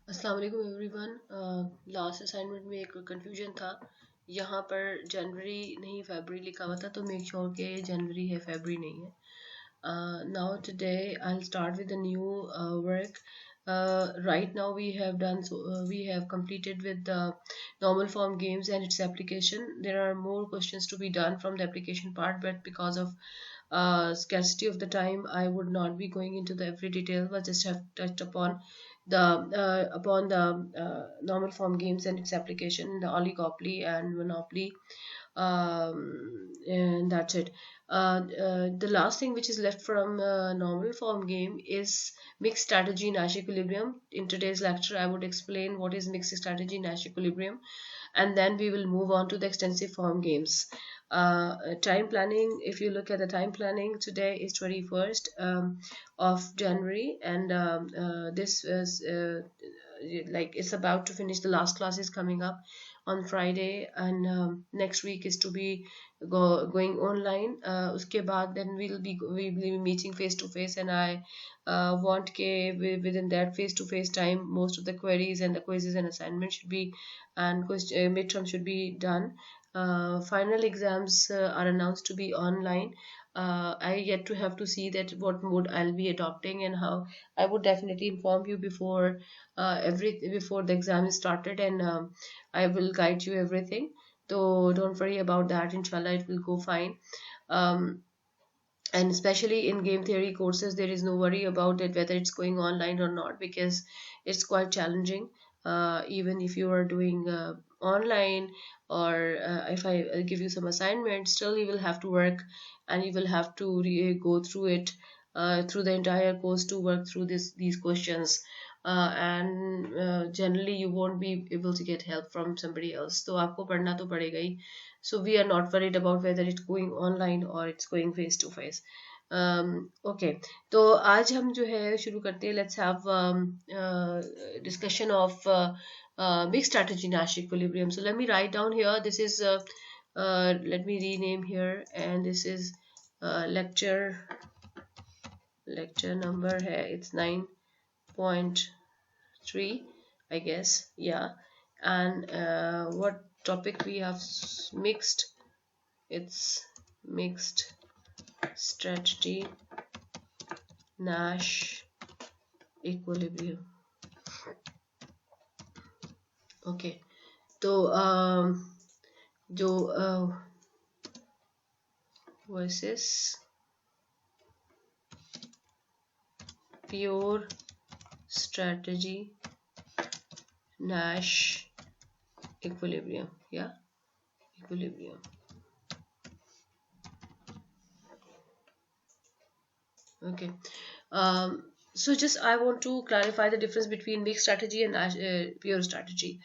अस्सलाम वालेकुम everyone. Last assignment में एक कंफ्यूजन था। यहाँ पर जनवरी नहीं फरवरी लिखा हुआ था, तो मेक श्योर के जनवरी है फरवरी नहीं है। Now today I'll start with a new work. Right now we have completed with the normal form games and its application. There are more questions to be done from the application part, but because of scarcity of the time, I would not be going into the every detail, but just have touched upon the normal form games and its application, the oligopoly and monopoly, and that's it. The last thing which is left from normal form game is mixed strategy Nash equilibrium. In today's lecture, I would explain what is mixed strategy Nash equilibrium, and then we will move on to the extensive form games. Time planning, if you look at the time planning, today is 21st of January, and this is like it's about to finish. The last class is coming up on Friday, and next week is to be going online. Uske baad then we will be meeting face to face, and I want ke within that face to face time, most of the queries and the quizzes and assignments should be, and midterm should be done. Final exams are announced to be online. I yet to have to see that what mode I'll be adopting and how. I would definitely inform you before before the exam is started, and I will guide you everything. So don't worry about that. Inshallah, it will go fine. Um, and especially in game theory courses, there is no worry about it whether it's going online or not, because it's quite challenging. Even if you are doing online, or if I give you some assignments, still you will have to work, and you will have to go through it, through the entire course, to work through these questions. And generally you won't be able to get help from somebody else, तो आपको पढ़ना तो पड़ेगा ही. So we are not worried about whether it's going online or it's going face to face. Okay, तो आज हम जो है शुरू करते हैं. Let's have discussion of mixed strategy Nash equilibrium. So let me write down here. This is let me rename here, and this is lecture number है. It's 9.3, I guess. Yeah, and what topic we have mixed? It's mixed strategy Nash equilibrium. Okay, तो जो versus pure strategy Nash equilibrium, yeah, equilibrium. Okay. So just I want to clarify the difference between mixed strategy and pure strategy.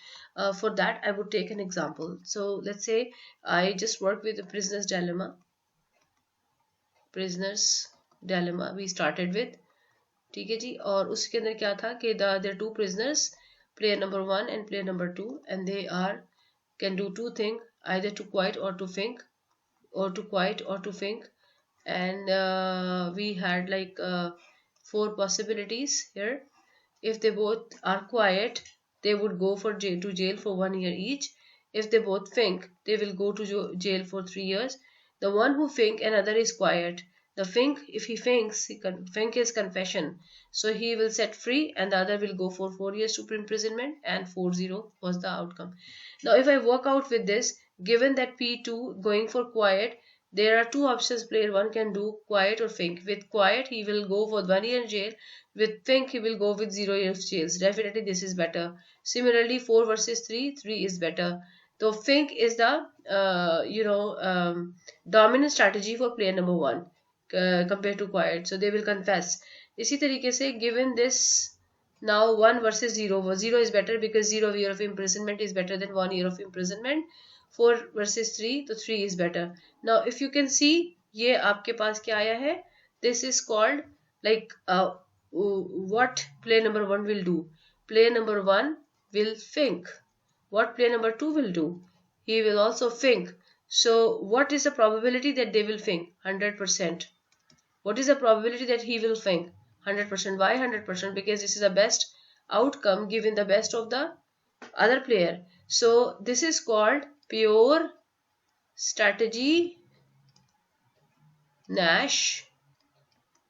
For that, I would take an example. So let's say I just work with the prisoner's dilemma. Prisoner's dilemma we started with. ठीक है जी. और उसके अंदर क्या था कि there are two prisoners, player number 1 and player number 2, and they are can do two things, either to quiet or to think, or to quiet or to think. And we had like 4 possibilities here. If they both are quiet, they would go to jail for 1 year each. If they both think, they will go to jail for 3 years. The one who think another is quiet. The think, if he thinks, think is confession. So he will set free, and the other will go for 4 years to imprisonment, and 4-0 was the outcome. Now, if I work out with this, given that P2 going for quiet, there are two options player 1 can do, quiet or think. With quiet, he will go for 1 year in jail. With think, he will go with 0 years jail. Definitely, this is better. Similarly, 4 versus 3, 3 is better. So think is the dominant strategy for player number 1 compared to quiet. So they will confess. इसी तरीके से given this, now 1 versus 0. 0 is better because 0 year of imprisonment is better than 1 year of imprisonment. 4 versus 3, तो 3 is better. Now if you can see, ये आपके पास क्या आया है? This is called like what player number 1 will do. Player number 1 will think. What player number 2 will do? He will also think. So what is the probability that they will think? 100%. What is the probability that he will think? 100%. Why 100%? Because this is the best outcome given the best of the other player. So this is called pure strategy Nash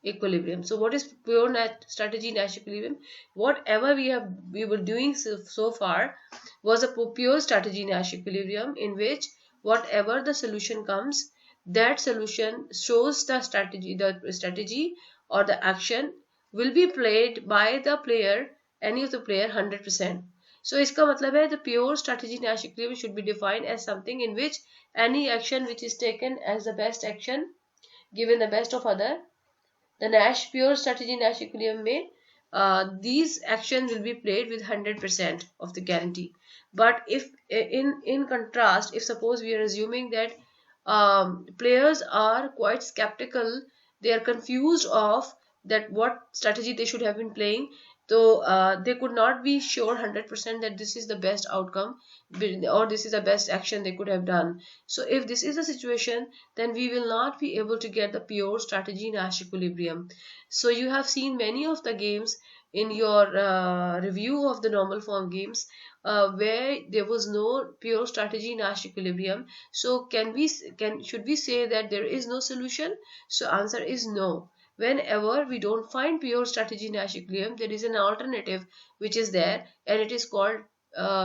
equilibrium. So what is pure strategy Nash equilibrium? Whatever we were doing so far was a pure strategy Nash equilibrium, in which whatever the solution comes, that solution shows the strategy or the action will be played by the player, any of the player 100%. So इसका मतलब है the pure strategy Nash equilibrium should be defined as something in which any action which is taken as the best action given the best of other, the Nash pure strategy Nash equilibrium में these actions will be played with 100% of the guarantee. But if in contrast, if suppose we are assuming that players are quite skeptical, they are confused of that what strategy they should have been playing, so they could not be sure 100% that this is the best outcome or this is the best action they could have done. So if this is the situation, then we will not be able to get the pure strategy Nash equilibrium. So you have seen many of the games in your review of the normal form games where there was no pure strategy Nash equilibrium. So should we say that there is no solution? So answer is no. Whenever we don't find pure strategy Nash equilibrium, there is an alternative which is there, and it is called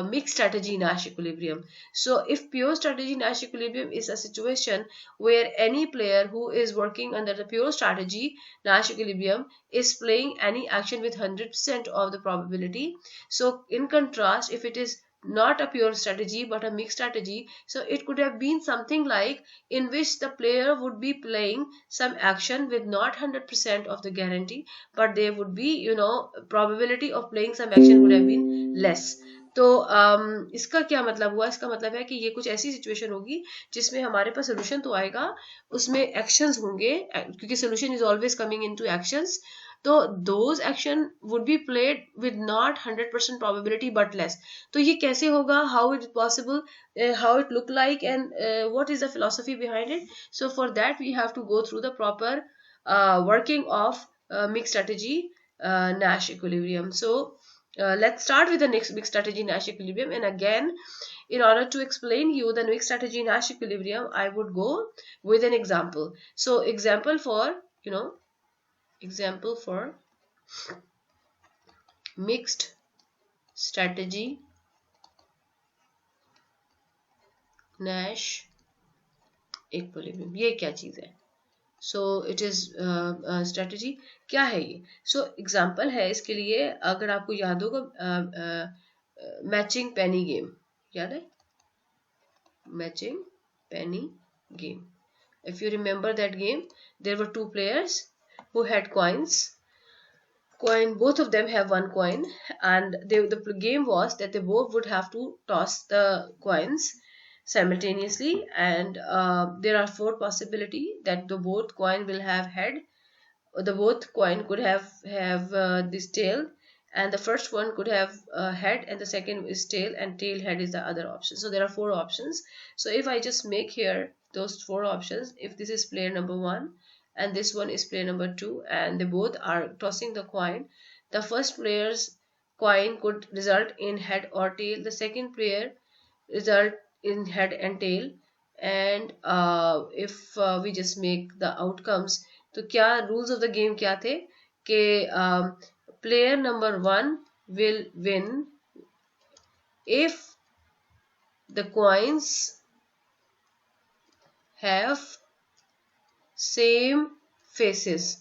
mixed strategy Nash equilibrium. So if pure strategy Nash equilibrium is a situation where any player who is working under the pure strategy Nash equilibrium is playing any action with 100% of the probability. So in contrast, if it is not a pure strategy but a mixed strategy, so it could have been something like in which the player would be playing some action with not 100% of the guarantee, but there would be probability of playing some action would have been less. तो इसका क्या मतलब हुआ? इसका मतलब है कि ये कुछ ऐसी सिचुएशन होगी जिसमें हमारे पास सोल्यूशन तो आएगा, उसमें एक्शंस होंगे, क्योंकि solution is always coming into actions. तो those action would be played with not 100% probability but less. तो ये कैसे होगा? How it possible? How it look like? And what is the philosophy behind it? So for that we have to go through the proper working of mixed strategy Nash equilibrium. So let's start with the next mixed strategy Nash equilibrium. And again, in order to explain you the mixed strategy Nash equilibrium, I would go with an example. So example for mixed strategy Nash equilibrium. ये क्या चीज है? So it is strategy. क्या है ये? So example है इसके लिए, अगर आपको याद होगा मैचिंग पेनी गेम, याद है? Matching Penney game. If you remember that game, there were two players who had coins. Both of them have one coin, and the game was that they both would have to toss the coins simultaneously, and there are four possibility that the both coin will have head, or the both coin could have this tail, and the first one could have head and the second is tail, and tail head is the other option. So there are four options. So if I just make here those four options, if this is player number 1 and this one is player number 2 and they both are tossing the coin, the first player's coin could result in head or tail, the second player result in head and tail, and if we just make the outcomes, तो क्या rules of the game क्या थे कि player number 1 will win if the coins have same faces.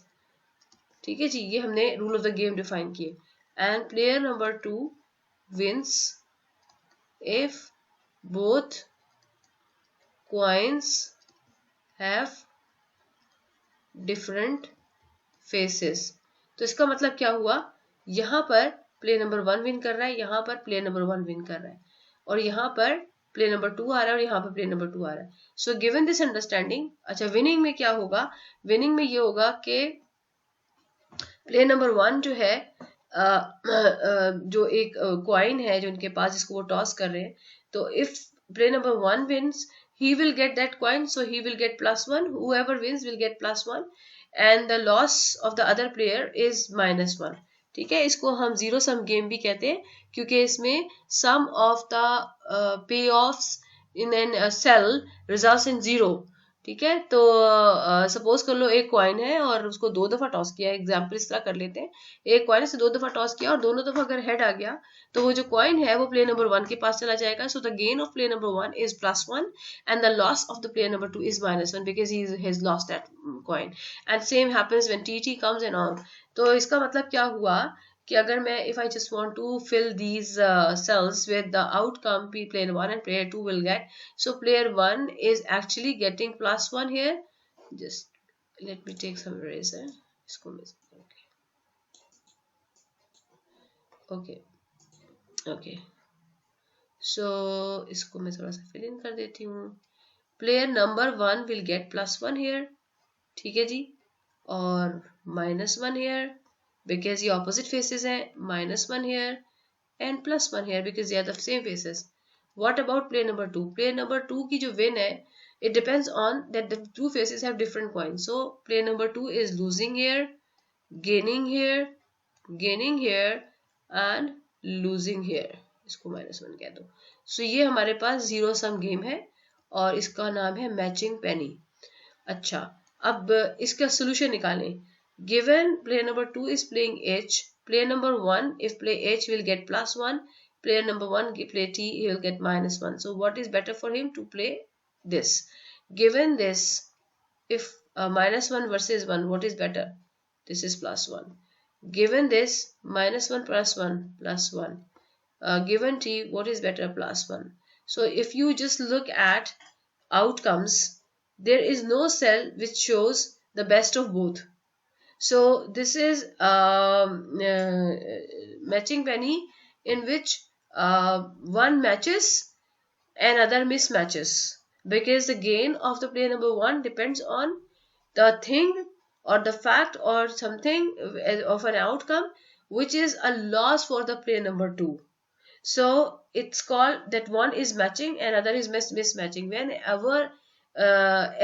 ठीक है जी, ये हमने rule of the game define किए. And player number 2 wins if both coins have different faces. तो इसका मतलब क्या हुआ? यहाँ पर प्लेयर नंबर 1 विन कर रहा है, यहाँ पर प्लेयर नंबर 1 विन कर रहा है, और यहाँ पर प्लेयर नंबर 2 आ रहा है और यहाँ पर प्लेयर नंबर 2 आ रहा है. सो गिवन दिस अंडरस्टैंडिंग, अच्छा विनिंग में क्या होगा? विनिंग में ये होगा कि प्लेयर नंबर 1 जो है जो एक कॉइन है जो उनके पास, जिसको वो टॉस कर रहे हैं, तो if player number 1 wins, he will get that coin, so he will get +1. Whoever wins will get +1, and the loss of the other player is -1. ठीक है, इसको हम जीरो सम गेम भी कहते हैं क्योंकि इसमें sum of the payoffs in an cell results in zero. ठीक है, तो सपोज कर लो एक कॉइन है और उसको 2 दफा टॉस किया, एग्जाम्पल इस तरह कर लेते हैं, एक कॉइन से 2 दफा टॉस किया और दोनों दफा अगर हेड आ गया तो वो जो कॉइन है वो प्लेयर नंबर 1 के पास चला जाएगा। So the gain of player number 1 is +1 and the loss of the player number 2 is -1 because he has lost that coin. And same happens when T comes and on. तो इसका मतलब क्या हुआ कि अगर मैं if I just want to fill these cells with the outcome player 1 and player 2 will get, so player 1 is actually getting +1 here. Just let me take some eraser. Okay, okay, so इसको मैं थोड़ा सा fill in कर देती हूँ। player number 1 will get +1 here, ठीक है जी, और -1 here because ये opposite faces हैं, -1 here and +1 here because they are the same faces. What about player number 2? Player number 2 की जो win है, it depends on that the two faces have different coins. So player number 2 is losing here, gaining here, gaining here and losing here. इसको -1 कह दो। So ये हमारे पास zero sum game है और इसका नाम है मैचिंग पेनी। अच्छा, अब इसका सोल्यूशन निकालें। Given player number 2 is playing H, player number 1 if play H will get +1, player number 1 play T, he will get -1. So what is better for him to play this? Given this, if -1 versus 1, what is better? This is +1. Given this, -1 plus 1 +1. Given T, what is better? +1. So if you just look at outcomes, there is no cell which shows the best of both. So this is matching penny in which one matches and other mismatches because the gain of the player number 1 depends on the thing or the fact or something of an outcome which is a loss for the player number 2. So it's called that one is matching and other is mismatching. Whenever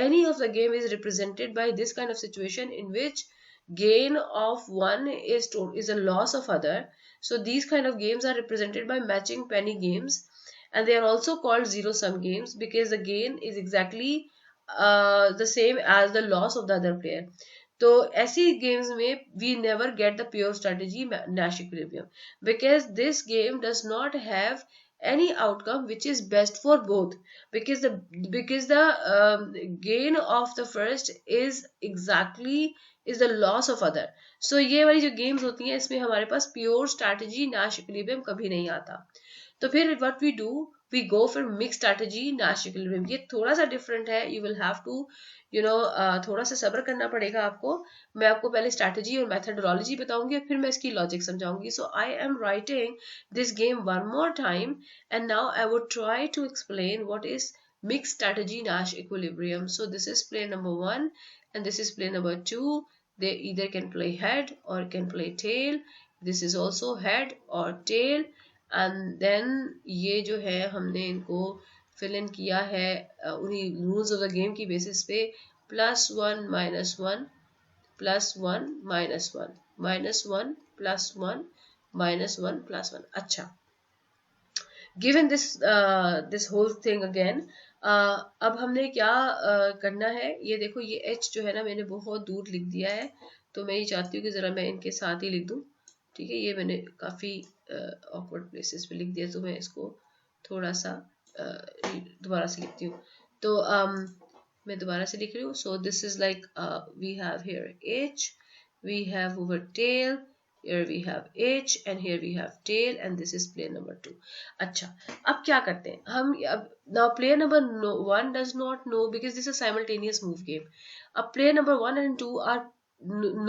any of the game is represented by this kind of situation in which gain of one is a loss of other, so these kind of games are represented by matching penny games, and they are also called zero sum games because the gain is exactly the same as the loss of the other player. तो ऐसी games में we never get the pure strategy Nash equilibrium because this game does not have any outcome which is best for both because the gain of the first is exactly is the loss of other. So ये वाली जो games होती हैं इसमें हमारे पास pure strategy Nash equilibrium कभी नहीं आता। तो फिर what we do, we go for mixed strategy Nash equilibrium। ये थोड़ा सा डिफरेंट है, you will have to थोड़ा सा सब्र करना पड़ेगा आपको। मैं आपको पहले स्ट्रैटेजी और मेथडोलॉजी बताऊंगी और फिर मैं इसकी लॉजिक समझाऊंगी। So I am writing this game one more time and now I would try to explain what is mixed strategy Nash equilibrium. So this is player number 1 and this is player number 2. They either can play head or can play tail. This is also head or tail. And then ये जो है हमने इनको fill in किया है उन्हीं rules of the game की basis पे +1 -1 +1 -1 -1 +1 -1 +1। अच्छा, given this whole thing again, अब हमने क्या करना है, ये देखो ये H जो है ना मैंने बहुत दूर लिख दिया है, तो मैं ये चाहती हूँ कि ज़रा मैं इनके साथ ही लिख दूँ। ठीक है, ये मैंने काफ़ी ऑकवर्ड प्लेसेस पे लिख दिया, तो मैं इसको थोड़ा सा दोबारा से लिखती हूँ। तो मैं दोबारा से लिख रही हूँ। So this is like we have here H, we have over tail, here we have H and here we have tail and this is player number 2। अच्छा, अब क्या करते हैं हम, अब now player number 1 does not know because this is a simultaneous move game। अब player number 1 and 2 are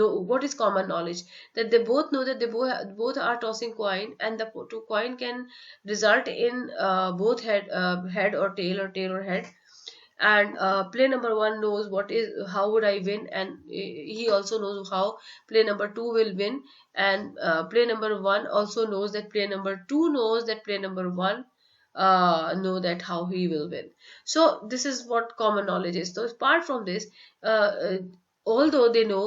know what is common knowledge, that they both know that they both are tossing coin and the coin can result in both head or tail or head, and player number 1 knows how would I win, and he also knows how player number 2 will win, and player number 1 also knows that player number 2 knows that player number 1 know that how he will win. So this is what common knowledge is. So apart from this, although they know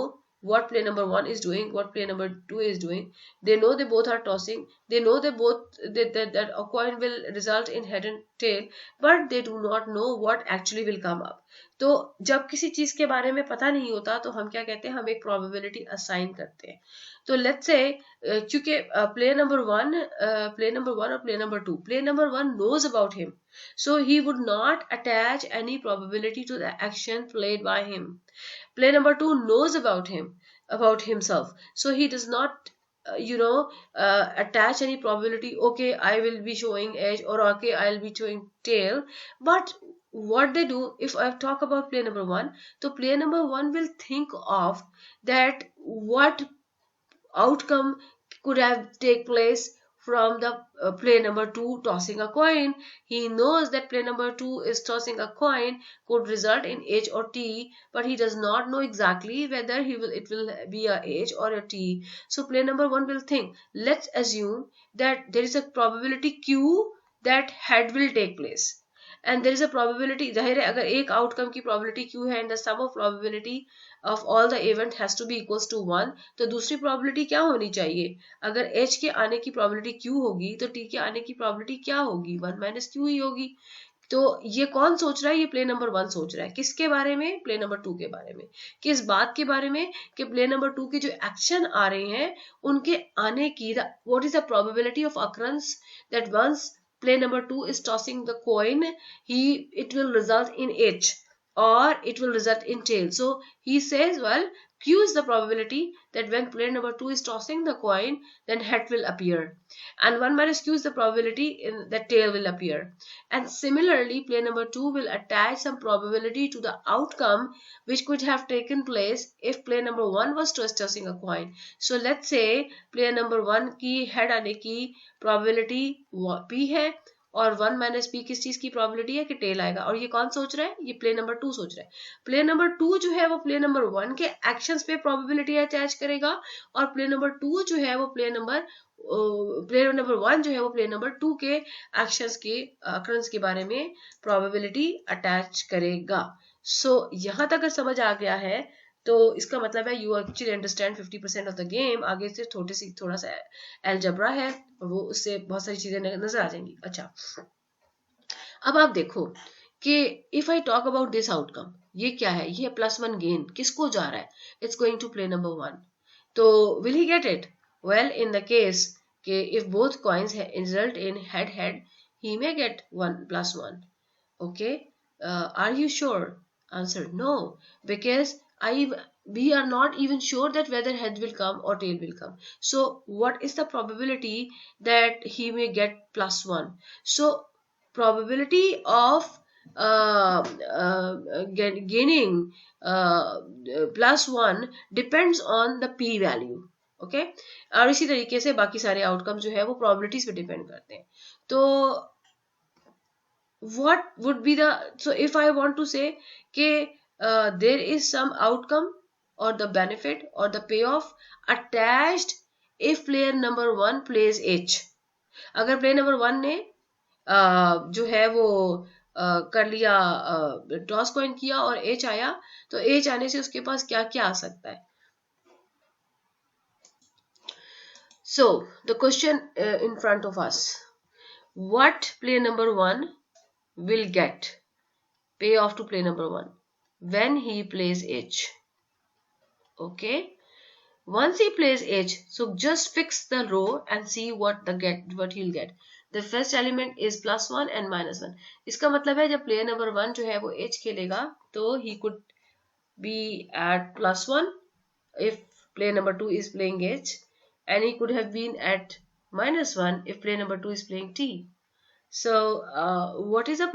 what player number 1 is doing, what player number 2 is doing. They know they both are tossing. They know they both that a coin will result in head and tail, but they do not know what actually will come up. तो जब किसी चीज के बारे में पता नहीं होता तो हम क्या कहते हैं, हम एक प्रोबेबिलिटी असाइन करते हैं. तो लेट्स से क्योंकि प्लेयर नंबर वन और player number one knows about him, so he would not attach any probability to the action played by him. Player number 2 knows about himself, so he does not attach any probability. Okay, I will be showing edge, or okay, I'll be showing tail. But what they do, if I talk about player number 1, so player number 1 will think of that what outcome could have take place from the player number 2 tossing a coin. He knows that player number 2 is tossing a coin could result in H or T, but he does not know exactly whether it will be a H or a T. So player number 1 will think, let's assume that there is a probability Q that head will take place. And there is a probability, जाहिर है अगर एक outcome की probability Q है and the sum of probability of all the event has to be equals to 1, तो दूसरी probability क्या होनी चाहिए? अगर H के आने की probability Q होगी तो T के आने की probability क्या होगी? 1 minus Q ही होगी. तो ये कौन सोच रहा है? ये प्लेयर नंबर 1 सोच रहा है. किसके बारे में? प्लेयर नंबर 2 के बारे में. किस बात के बारे में? कि प्लेयर नंबर 2 के जो एक्शन आ रहे हैं उनके आने की, what is the probability of occurrence that once player number 2 is tossing the coin, it will result in H or it will result in tail. So he says, well, Q is the probability that when player number 2 is tossing the coin, then head will appear, and 1 minus Q is the probability that tail will appear. And similarly, player number 2 will attach some probability to the outcome which could have taken place if player number 1 was tossing a coin. So let's say player number 1 की head आने की probability P है और 1 minus P किस चीज की probability है कि टेल आएगा. और ये कौन सोच रहा है? ये प्लेयर नंबर 2 सोच रहा है. प्लेयर नंबर 2 जो है वो प्लेयर नंबर 1 के एक्शंस पे प्रोबेबिलिटी अटैच करेगा, और प्लेयर नंबर 2 जो है वो प्लेयर नंबर 1 जो है वो प्लेयर नंबर 2 के एक्शंस के अकरेंस के बारे में प्रोबेबिलिटी अटैच करेगा. सो यहाँ तक अगर समझ आ गया है तो इसका मतलब है you actually understand 50% of the game. आगे से थोड़ा सा एलजब्रा है, वो उससे बहुत सारी चीजें नजर आ जाएंगी. अच्छा, अब आप देखो कि if I talk about this outcome, ये क्या है? ये +1 गेन किसको जा रहा है? It's going to player number 1. तो will he get it? Well, in the case कि if both coins result in head head, he may get 1 +1. Okay, are you sure? Answer, no, because we are not even sure that whether head will come or tail will come. So what is the probability that he may get +1? So probability of gaining +1 depends on the p value. Okay, और इसी तरीके से बाकी सारे outcome जो है वो probabilities पे डिपेंड करते हैं. तो what would be the, so if I want to say कि there is some outcome or the benefit or the payoff attached if player number 1 plays H. अगर player number 1 ने जो है वो कर लिया, टॉस कॉइन किया और H आया, तो H आने से उसके पास क्या क्या आ सकता है? So the question in front of us, what player number 1 will get payoff to player number 1 when he plays H. Okay, once he plays H, so just fix the row and see what he'll get. The first element is +1 and -1. इसका मतलब है जब player number 1 जो है वो H खेलेगा तो he could be at +1 if player number 2 is playing H, and he could have been at -1 if player number 2 is playing T. So what is the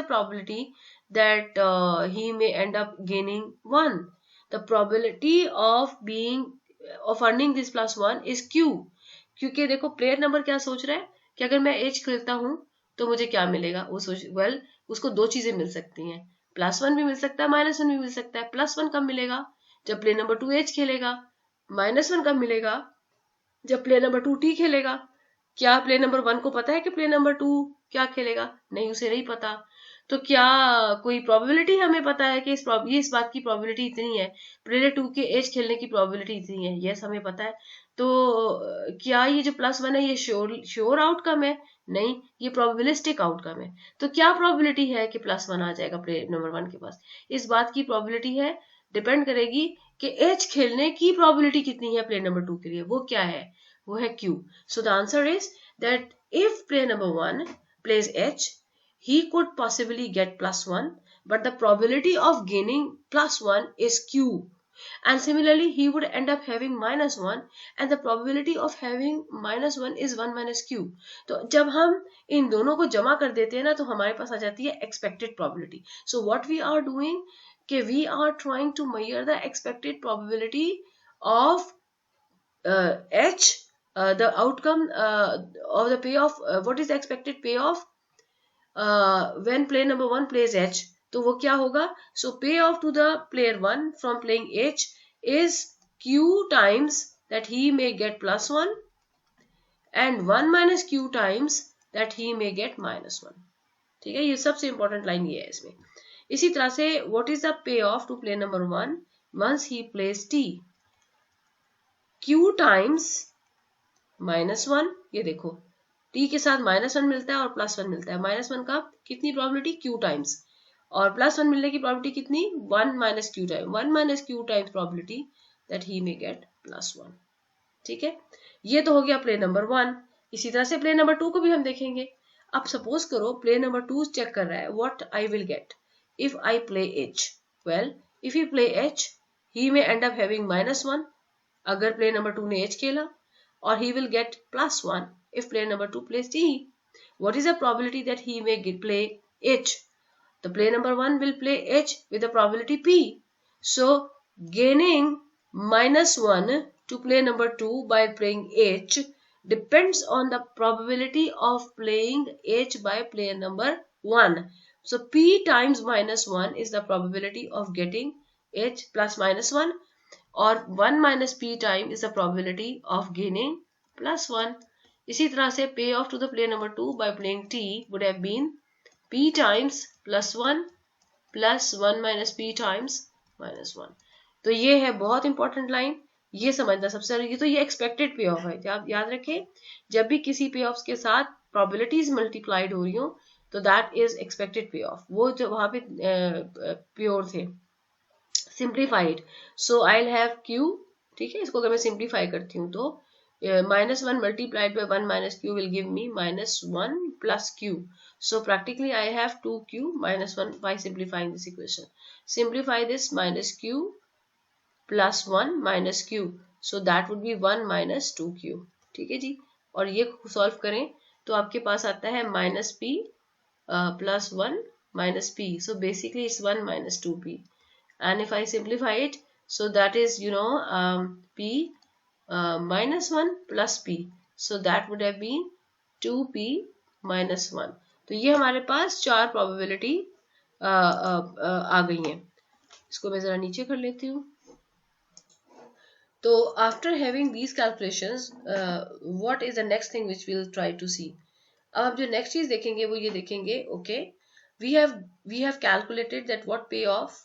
probability that he may end up gaining 1? The probability of earning this +1 is Q. क्योंकि देखो player number क्या सोच रहा है कि अगर मैं H खेलता हूं तो मुझे क्या मिलेगा? वो उसको दो चीजें मिल सकती हैं, +1 भी मिल सकता है, -1 भी मिल सकता है. +1 कब मिलेगा? जब प्लेयर नंबर 2 H खेलेगा. -1 कब मिलेगा? जब प्लेयर नंबर 2 T खेलेगा. क्या प्लेयर नंबर 1 को पता है कि प्लेयर नंबर 2 क्या खेलेगा? नहीं, उसे नहीं पता. तो क्या कोई प्रोबेबिलिटी हमें पता है कि इस बात की प्रोबेबिलिटी इतनी है, प्लेयर 2 के एज खेलने की प्रोबेबिलिटी इतनी है? यस, हमें पता है। तो क्या ये जो +1 है ये श्योर आउटकम है? नहीं, ये प्रोबेबिलिस्टिक आउटकम है। तो क्या प्रोबेबिलिटी है कि +1 आ जाएगा प्लेयर नंबर 1 के पास? इस बात की प्रोबेबिलिटी है, डिपेंड करेगी कि एज खेलने की प्रोबेबिलिटी कितनी है प्लेयर नंबर 2 के लिए, वो क्या है? वो है Q. So the answer is that if player number 1 plays H, he could possibly get +1, but the probability of gaining +1 is Q. And similarly, he would end up having -1, and the probability of having -1 is 1 minus Q. तो जब हम इन दोनों को जमा कर देते हैं ना, तो हमारे पास आ जाती है expected probability. So what we are doing कि we are trying to measure the expected probability of H, the outcome of the payoff. What is the expected payoff when player number 1 plays H? तो वो क्या होगा? So payoff to the player 1 from playing H is Q times that he may get +1 and 1 minus Q times that he may get -1. ठीक है, ये सबसे important line ये है इसमें. इसी तरह से what is the payoff to player number 1 once he plays T? Q times -1. ये देखो, T के साथ -1 मिलता है और +1 मिलता है. -1 का कितनी प्रोबेबिलिटी? Q times. और +1 मिलने की प्रोबेबिलिटी कितनी? 1 minus Q time. 1 minus Q times probability that he may get +1. ठीक है, ये तो हो गया प्ले नंबर 1. इसी तरह से प्ले नंबर 2 को भी हम देखेंगे. अब सपोज करो प्ले नंबर 2 चेक कर रहा है what I will get if I play H. Well, if you play H, he may and up having -1 अगर प्ले नंबर 2 ने H खेला, or he will get +1 if player number 2 plays T. What is the probability that he may play H? The player number 1 will play H with the probability P. So gaining -1 to player number 2 by playing H depends on the probability of playing H by player number 1. So P times -1 is the probability of getting H plus -1, or 1 minus P time is the probability of gaining +1. इसी तरह से pay off to the player number 2 by playing T would have been P times +1 plus 1 minus P times -1. तो ये है बहुत important line, ये समझना सबसे जरूरी. तो ये एक्सपेक्टेड पे ऑफ है. तो आप याद रखें, जब भी किसी पे ऑफ के साथ प्रोबेबिलिटीज मल्टीप्लाइड हो रही हो तो दैट इज एक्सपेक्टेड पे ऑफ. वो जो वहां पे प्योर थे. Simplified, so I will have Q. ठीक है, इसको अगर मैं सिंप्लीफाई करती हूँ तो -1 multiplied by 1 minus Q will give me -1 plus Q. So practically I have 2Q minus 1 by simplifying this equation. Simplify this minus Q plus 1 minus Q. So that would be 1 minus 2Q. ठीक है जी, और ये solve करें तो आपके पास आता है -P plus 1 minus P. So basically it's 1 minus 2P. And if I simplify it, so that is P minus 1 plus P. So that would have been 2P minus 1. तो ये हमारे पास 4 प्रोबेबिलिटी आ गई हैं. इसको मैं जरा नीचे कर लेती हूँ. तो after having these calculations, what is the next thing which we will try to see. अब जो नेक्स्ट चीज देखेंगे वो ये देखेंगे, okay, we have calculated that what payoff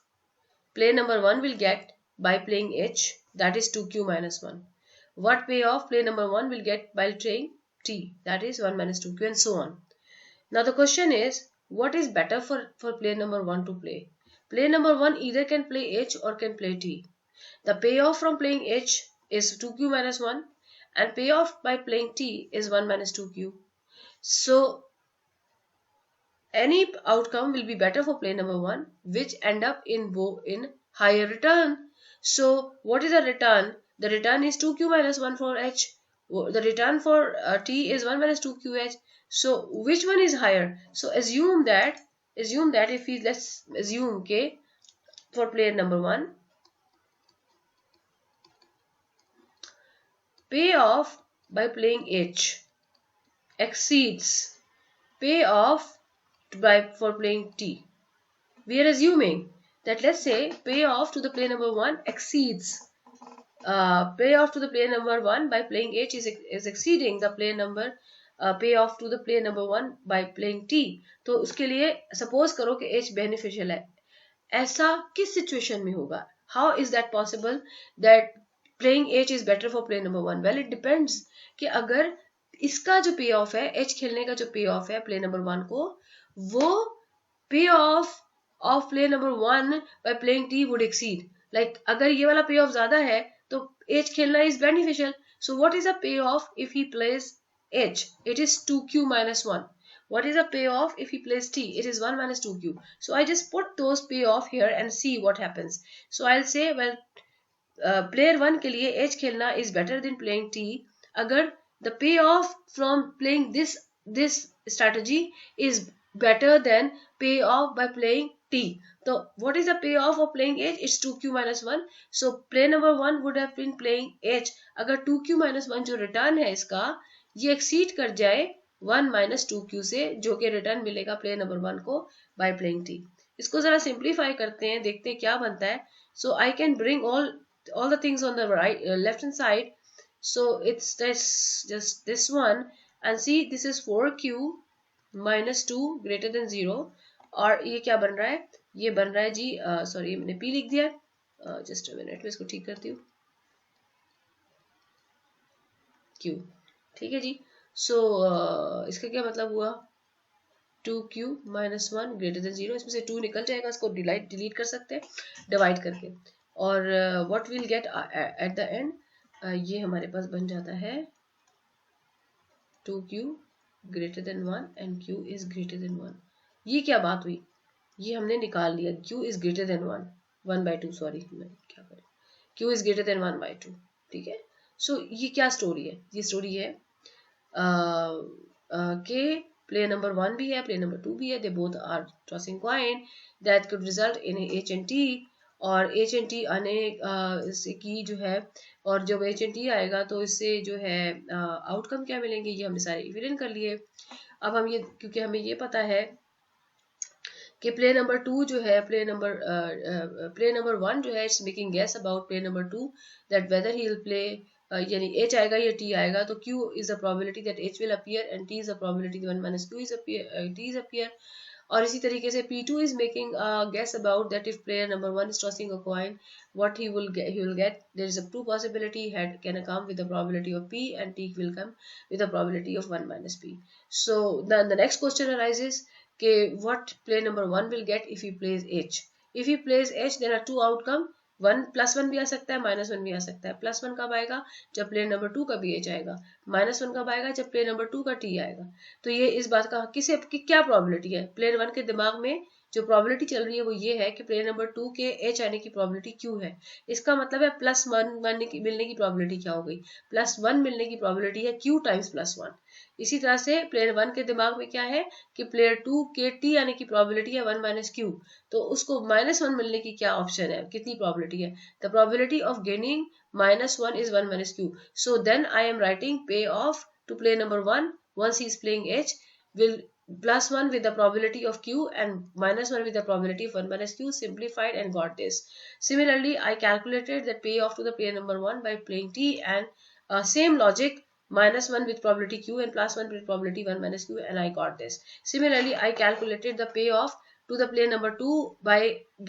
player number 1 will get by playing H, that is 2Q minus 1. What payoff player number 1 will get by playing T, that is 1 minus 2Q, and so on. Now the question is, what is better for player number 1 to play? Player number 1 either can play H or can play T. The payoff from playing H is 2Q minus 1 and payoff by playing T is 1 minus 2Q. So any outcome will be better for player number 1, which end up in higher return. So what is the return? The return is 2Q minus 1 for H. The return for T is 1 minus 2QH. So which one is higher? So assume that if we, let's assume, okay, for player number 1, payoff by playing H exceeds payoff for playing T. We are assuming that, let's say, payoff to the player number 1 exceeds payoff to the player number 1 by playing H is exceeding the player number pay of to the player number 1 by playing T, तो उसके लिए suppose करो कि H beneficial है, ऐसा किस situation में होगा? How is that possible that playing H is better for player number 1? Well it depends कि अगर इसका जो पे ऑफ है, एच खेलने का जो पे ऑफ है प्लेयर नंबर 1 को, वो पे of player number 1 by playing T would exceed, like अगर ये वाला पे ऑफ ज्यादा है तो एच खेलना is beneficial. So what is the pay of if he plays h? It is 2q minus 1. What is the payoff if he plays t? It is 1 minus 2q. So I just put those payoff here and see what happens. So I'll say, well, player 1 के लिए h खेलना is better than playing t अगर the payoff from playing this strategy is better than payoff by playing t. So what is the payoff of playing h? It's 2q minus 1. So player number 1 would have been playing h. अगर 2q minus 1 जो return है इसका, ये exceed कर जाए 1 minus 2q से, जो कि रिटर्न मिलेगा प्लेयर नंबर 1 को बाय प्लेइंग टी. इसको जरा सिंप्लीफाई करते हैं, देखते हैं क्या बनता है. So I can bring all the things on the right left hand side. So it's just this one and see this is 4q minus 2 greater than 0. और ये क्या बन रहा है? ये बन रहा है जी, सॉरी मैंने p लिख दिया. जस्ट अ मिनट में इसको ठीक करती हूँ. q, ठीक है जी. सो इसका क्या मतलब हुआ? 2q minus 1 greater than 0. इसमें से 2 निकल जाएगा, इसको डिलीट कर सकते हैं डिवाइड करके. और what will get at the end, ये हमारे पास बन जाता है 2q greater than 1 and q is greater than 1. ये क्या बात हुई? ये हमने निकाल लिया, q is greater than 1/2, sorry मैं क्या करें, q इज ग्रेटर देन 1/2. ठीक है. सो ये क्या स्टोरी है? ये स्टोरी है के प्लेयर नंबर 1 भी है, प्लेयर नंबर 2 भी है. They both are tossing coin that could result in H and T. और एच एंड टी आने से की जो है, और जब एच एंड टी आएगा तो इससे जो है आउटकम क्या मिलेंगे, ये हमने सारे इवेंट कर लिए. अब हम ये, क्योंकि हमें ये पता है कि प्लेयर नंबर 2 जो है, प्लेयर नंबर 1 जो है, it's making guess about player number 2 that whether he will play, यानी h आएगा या t आएगा, तो q is a probability that h will appear and t is a probability that 1 minus q is t is appear. और इसी तरीके से p2 is making a guess about that if player number 1 is tossing a coin, what he will get. There is a two possibility, head can come with the probability of p and t will come with the probability of 1 minus p. So then the next question arises, what player number 1 will get if he plays h. If he plays h, there are two outcome. 1 +1 भी आ सकता है, -1 भी आ सकता है. +1 कब आएगा? जब player number 2 का भी h आएगा. -1 कब आएगा? जब प्लेयर नंबर 2 का t आएगा. तो ये इस बात का क्या प्रोबेबिलिटी है? प्लेयर 1 के दिमाग में जो प्रोबेबिलिटी चल रही है वो ये है कि प्लेयर नंबर 2 के h आने की प्रोबेबिलिटी q है. इसका मतलब है +1 मिलने की प्रोबेबिलिटी क्या हो गई? +1 मिलने की प्रोबेबिलिटी है q टाइम्स +1. इसी तरह से प्लेयर 1 के दिमाग में क्या है कि प्लेयर 2 के t आने की प्रोबेबिलिटी है 1 माइनस q. तो उसको -1 मिलने की क्या ऑप्शन है, कितनी प्रोबेबिलिटी है? The probability of gaining -1 is 1 minus q. So then I am writing पे of to player number 1 once he is playing h will +1 with the probability of q and -1 with the probability of 1 minus q. Simplified and got this. Similarly, I calculated the payoff to the player number 1 by playing t, and same logic, -1 with probability q and +1 with probability 1 minus q, and I got this. Similarly, I calculated the payoff to the player number 2 by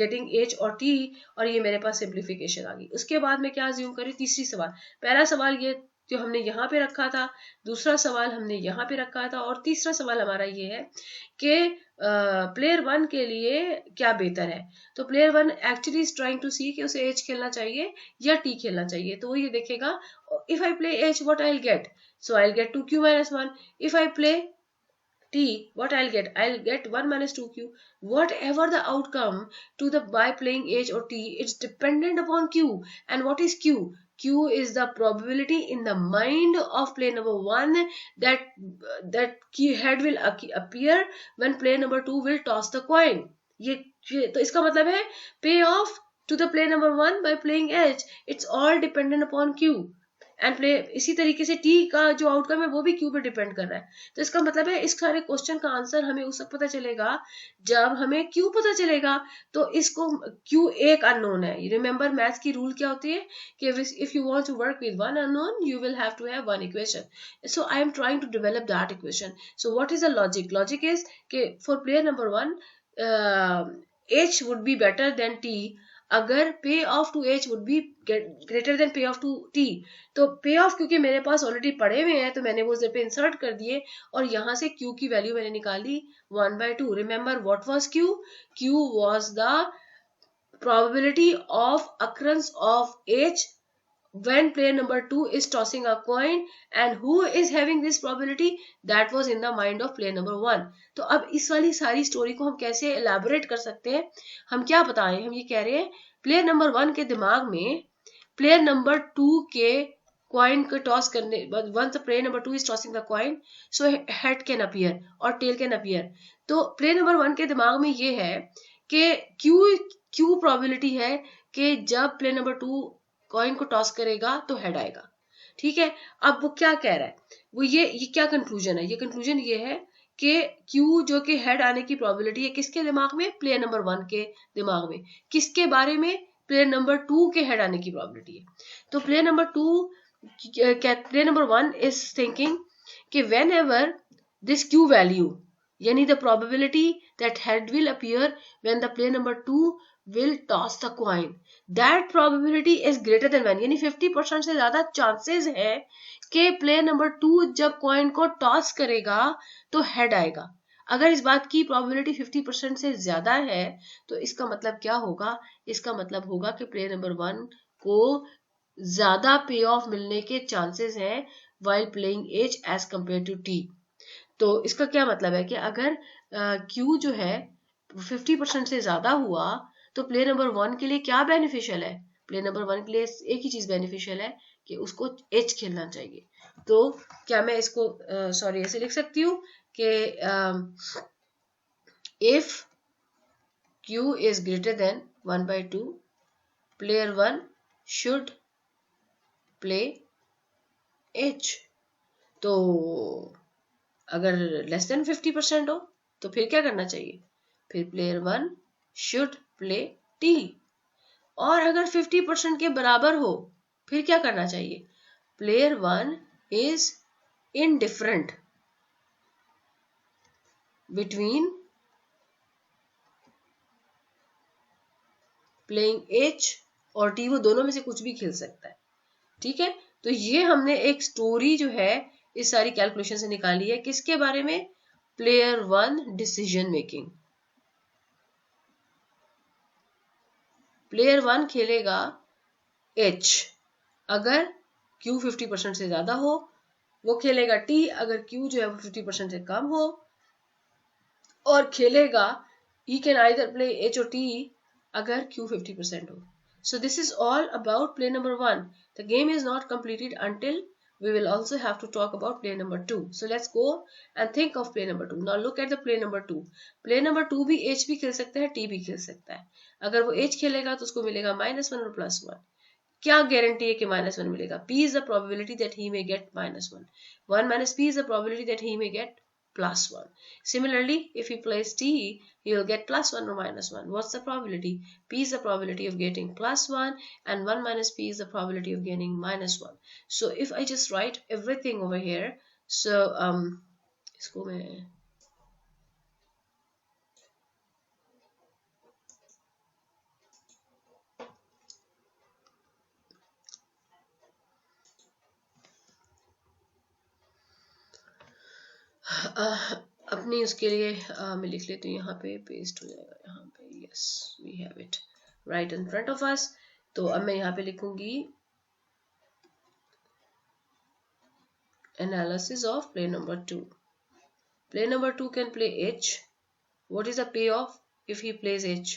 getting h और t, और ये मेरे पास simplification आ गई. उसके बाद मैं क्या assume करी? तीसरी सवाल. पहला सवाल ये जो हमने यहाँ पे रखा था, दूसरा सवाल हमने यहाँ पे रखा था, और तीसरा सवाल हमारा ये है कि प्लेयर 1 के लिए क्या बेहतर है. तो player 1 actually is trying to see कि उसे h खेलना चाहिए या t खेलना चाहिए. तो वो ये देखेगा, if I play h what I will get. So I will get 2q minus 1. If I play t, what I'll get? I'll get 1 minus 2q. Whatever the outcome to the by playing h or t, it's dependent upon q. And what is q? Q is the probability in the mind of player number 1 that key head will appear when player number 2 will toss the coin. ये तो इसका मतलब है pay off to the player number 1 by playing h. It's all dependent upon q. And play, इसी तरीके से T का जो आउटकम है वो भी क्यू पे डिपेंड कर रहा है। तो इसका मतलब है इस सारे क्वेश्चन का आंसर हमें उस वक्त पता चलेगा जब हमें क्यू पता चलेगा। तो इसको क्यू एक अननोन है। रिमेंबर मैथ्स की रूल क्या होती है कि if you want to work with one unknown you will have to have one equation. So I am trying to develop that equation. So what is the logic? Logic is कि for player number one h would be better than t अगर पे of to H would be greater than पे of to T. तो पे of क्योंकि मेरे पास already पड़े हुए हैं तो मैंने वो पे इंसर्ट कर दिए और यहाँ से क्यू की वैल्यू मैंने निकाली 1/2। Remember what was Q? Q was the probability of occurrence of h when player number 2 is tossing a coin, and who is having this probability? That was in the mind of player number 1। तो अब इस वाली सारी story को हम कैसे elaborate कर सकते हैं? हम क्या बताएं, हम ये कह रहे हैं प्लेयर नंबर 1 के दिमाग में प्लेयर नंबर 2 के कॉइन को टॉस करने once the player number 2 is tossing the coin so head can appear और tail can appear। तो प्लेयर नंबर 1 के दिमाग में ये है कि क्यू प्रोबेबिलिटी है कि जब प्लेयर नंबर 2 कॉइन को टॉस करेगा तो हेड आएगा। ठीक है, अब वो क्या कह रहा है, वो ये क्या कंक्लूजन है? ये कंक्लूजन ये है कि क्यू जो कि हेड आने की प्रोबेबिलिटी है किसके दिमाग में? प्लेयर नंबर 1 के दिमाग में। किसके बारे में? प्लेयर नंबर 2 के हेड आने की प्रोबेबिलिटी है। तो प्लेयर नंबर 1 इज थिंकिंग कि whenever this Q value यानी the probability that head will appear when the player number 2 will toss the coin, that probability is greater than 1 यानी 50% से ज्यादा चांसेस है कि प्लेयर नंबर 2 जब coin को toss करेगा तो हेड आएगा। अगर इस बात की प्रोबेबिलिटी 50% से ज्यादा है तो इसका मतलब क्या होगा? इसका मतलब होगा कि प्लेयर नंबर 1 को ज्यादा पे ऑफ मिलने के चांसेस हैं while playing h as compared to t। तो इसका क्या मतलब है कि अगर क्यू जो है 50% से ज्यादा हुआ तो प्लेयर नंबर 1 के लिए क्या बेनिफिशियल है? प्लेयर नंबर 1 के लिए एक ही चीज बेनिफिशियल है कि उसको एच खेलना चाहिए। तो क्या मैं इसको सॉरी ऐसे लिख सकती हूँ कि if Q is greater than 1/2 player 1 should play H. तो अगर लेस देन 50% हो तो फिर क्या करना चाहिए? फिर प्लेयर 1 शुड प्ले टी। और अगर 50% के बराबर हो फिर क्या करना चाहिए? Player 1 is indifferent between playing H और टी, वो दोनों में से कुछ भी खेल सकता है। ठीक है, तो ये हमने एक स्टोरी जो है इस सारी कैलकुलेशन से निकाली है। किसके बारे में? Player 1 decision making. प्लेयर 1 खेलेगा एच अगर क्यू 50% से ज्यादा हो, वो खेलेगा टी अगर क्यू जो है वो 50% से कम हो, और खेलेगा he can either play h or t अगर q 50% हो। So this is all about play number 1. The game is not completed until we will also have to talk about play number 2. So let's go and think of play number 2. Now look at the play number 2. Play number 2 भी h भी खेल सकता है, t भी खेल सकता है। अगर वो h खेलेगा तो उसको मिलेगा -1 और +1। क्या गारंटी है कि -1 मिलेगा? p is the probability that he may get -1. 1 minus p is the probability that he may get +1. Similarly, if he plays t, he will get +1 or -1. What's the probability? P is the probability of getting +1 and 1 minus p is the probability of getting -1. So if I just write everything over here, so इसको मैं अपनी उसके लिए मैं लिख लेती हूँ, यहाँ पे पेस्ट हो जाएगा, यहाँ पे yes we have it right in front of us. तो अब मैं यहाँ पे लिखूंगी analysis of play number 2। Play number 2 can play h. What is the payoff if he plays h?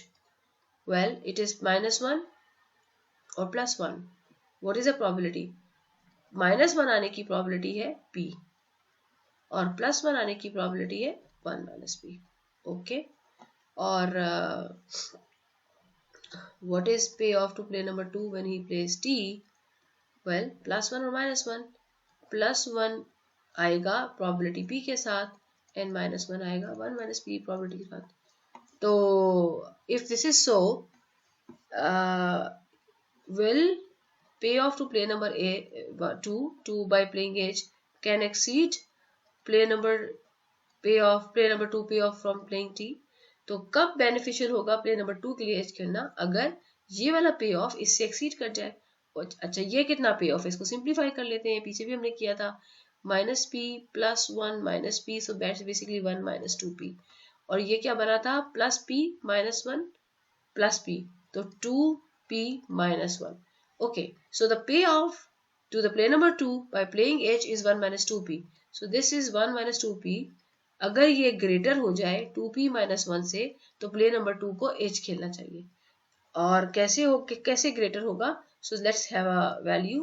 Well, it is -1 or +1. What is the probability? -1 आने की probability है p और +1 आने की probability है 1 minus p. Okay. और what is payoff to play number 2 when he plays t? Well +1 और -1, +1 आएगा प्रोबेबिलिटी p के साथ एंड -1 आएगा 1 - p प्रोबेबिलिटी के साथ. तो if this is so, will payoff to player number 2 by playing H can exceed player number 2 payoff from playing T. तो कब बेनिफिशियल होगा प्लेयर नंबर 2 के लिए H खेलना? अगर ये वाला पे ऑफ इससे एक्सीड कर जाए. अच्छा, ये कितना पे ऑफ है इसको सिंप्लीफाई कर लेते हैं. पीछे भी हमने किया था -p +1 -p, so that's basically 1 - 2p. और ये क्या बना था? +p -1 +p, तो 2p -1. Okay, so the payoff to the player number 2 by playing H is 1 - 2p. So this is 1 - 2p. अगर ये ग्रेटर हो जाए 2p - 1 से, तो प्लेयर नंबर 2 को H खेलना चाहिए. और कैसे ग्रेटर होगा? So let's have a value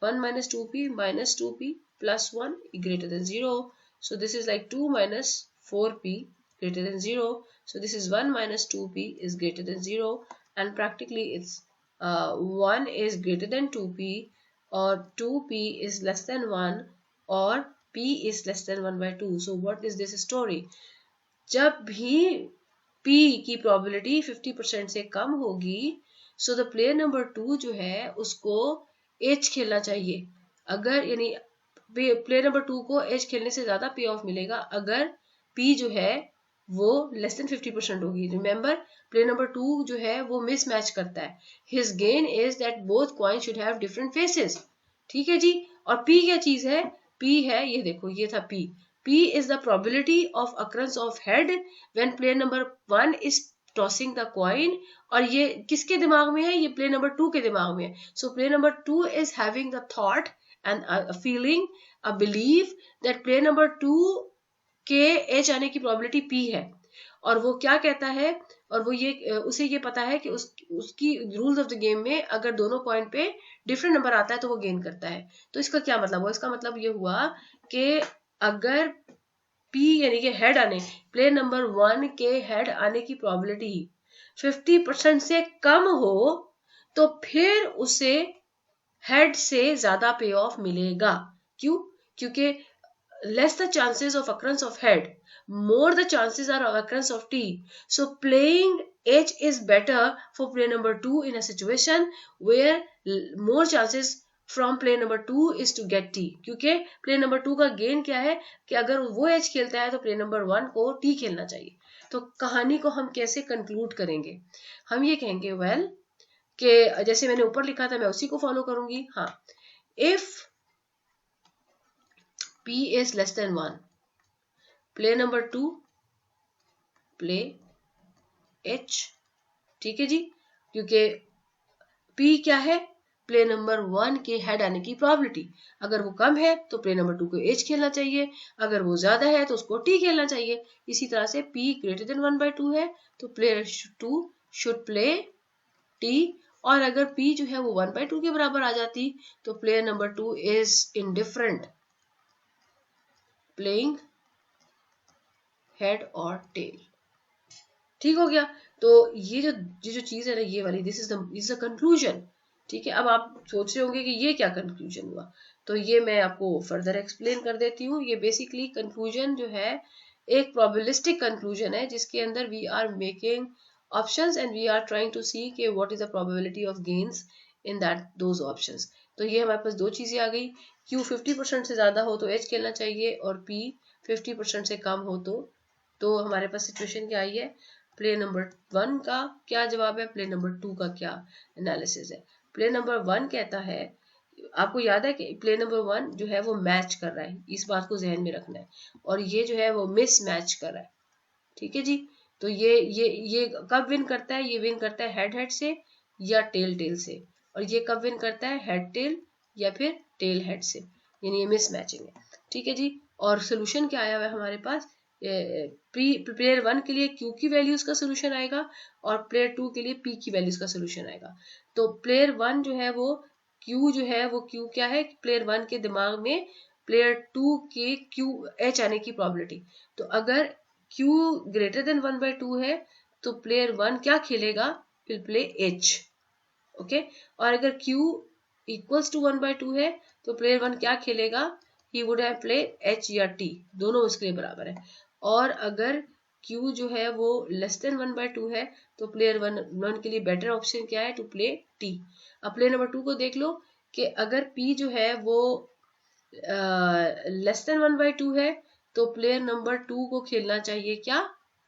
1 - 2p - 2p +1 greater than 0. So this is like 2 - 4p greater than 0. So this is 1 - 2p is greater than 0, and practically it's 1 is greater than 2p, or 2p is less than 1, or p is less than 1/2. So what is this story? जब भी p की probability 50% से कम होगी, so the player number 2 जो है उसको H खेलना चाहिए. अगर यानी प्लेयर नंबर 2 को H खेलने से ज्यादा पे ऑफ मिलेगा अगर p जो है वो लेस देन 50% होगी. रिमेंबर, प्लेयर नंबर 2 जो है वो मिसमैच करता है. His gain is that both coin should have different phases. ठीक है जी. और p क्या चीज है? p है, ये देखो, ये था p. P is the probability of occurrence of head when player number 1 is tossing the coin. और ये किसके दिमाग में है? ये player number 2 के दिमाग में है. So player number 2 is having the thought and a feeling, a belief that player number 2 के H आने की probability P है. और वो क्या कहता है? और वो उसे ये पता है कि उसकी रूल्स ऑफ द गेम में अगर दोनों पॉइंट पे डिफरेंट नंबर आता है तो वो गेन करता है. तो इसका क्या मतलब हुआ? इसका मतलब ये हुआ कि अगर P यानी कि हेड आने, प्लेयर नंबर 1 के हेड आने की प्रोबेबिलिटी 50% से कम हो, तो फिर उसे हेड से ज्यादा पे ऑफ मिलेगा. क्यों? क्योंकि less the chances of occurrence of head, more the chances are of occurrence of T. So playing H is better for player number 2 in a situation where more chances from player number 2 is to get T. क्योंकि player number 2 का gain क्या है कि अगर वो H खेलता है तो player number 1 को T खेलना चाहिए. तो कहानी को हम कैसे कंक्लूड करेंगे? हम ये कहेंगे वेल कि जैसे मैंने ऊपर लिखा था मैं उसी को फॉलो करूंगी. हाँ, if P is less than 1, player number 2 play H. ठीक है जी. क्योंकि P क्या है? प्लेयर नंबर 1 के हेड आने की प्रोबेबिलिटी. अगर वो कम है तो प्लेयर नंबर 2 को H खेलना चाहिए, अगर वो ज्यादा है तो उसको T खेलना चाहिए. इसी तरह से P greater than 1/2 है तो प्लेयर 2 should play T. और अगर P जो है वो 1/2 के बराबर आ जाती तो player number 2 is indifferent, playing head और टेल. ठीक हो गया. तो ये जो चीज है ना, ये वाली, दिस इज द कंक्लूजन. ठीक है. अब आप सोच रहे होंगे कि ये क्या कंक्लूजन हुआ, तो ये मैं आपको फर्दर एक्सप्लेन कर देती हूँ. ये बेसिकली कंक्लूजन जो है एक प्रोबेबिलिस्टिक कंक्लूजन है जिसके अंदर we are making options and we are trying to see कि what is the probability of gains in that those options. तो ये हमारे पास दो चीजें आ गई. Q 50% से ज्यादा हो तो H खेलना चाहिए, और P 50% से कम हो तो हमारे पास सिचुएशन क्या आई है? प्लेयर नंबर 1 का क्या जवाब है, प्लेयर नंबर 2 का क्या एनालिसिस है. प्लेयर नंबर 1 कहता है, आपको याद है कि प्लेयर नंबर 1 जो है वो मैच कर रहा है, इस बात को जहन में रखना है, और ये जो है वो मिस मैच कर रहा है. ठीक है जी. तो ये कब विन करता है? ये विन करता है हेड हेड से या टेल टेल से. और ये कब विन करता है? हेड टेल या फिर टेल हेड से, यानी ये मिस मैचिंग है. ठीक है जी. और सोल्यूशन क्या आया हुआ है हमारे पास? प्लेयर 1 के लिए Q की वैल्यूज का सोल्यूशन आएगा और प्लेयर 2 के लिए P की वैल्यूज का सोल्यूशन आएगा. तो प्लेयर 1 जो है वो Q जो है वो Q क्या है? प्लेयर 1 के दिमाग में प्लेयर 2 के H आने की प्रोबेबिलिटी. तो अगर Q ग्रेटर देन 1/2 है तो प्लेयर 1 क्या खेलेगा? Will play H. ओके. और अगर Q इक्वल्स टू 1/2 है तो प्लेयर 1 क्या खेलेगा, he would have play H या T, दोनों उसके लिए बराबर है। और अगर Q जो है वो लेस देन 1/2 है तो प्लेयर 1 के लिए बेटर ऑप्शन क्या है, टू प्ले T। अब प्लेयर नंबर 2 को देख लो कि अगर P जो है वो लेस देन 1/2 है तो प्लेयर नंबर 2 को खेलना चाहिए क्या,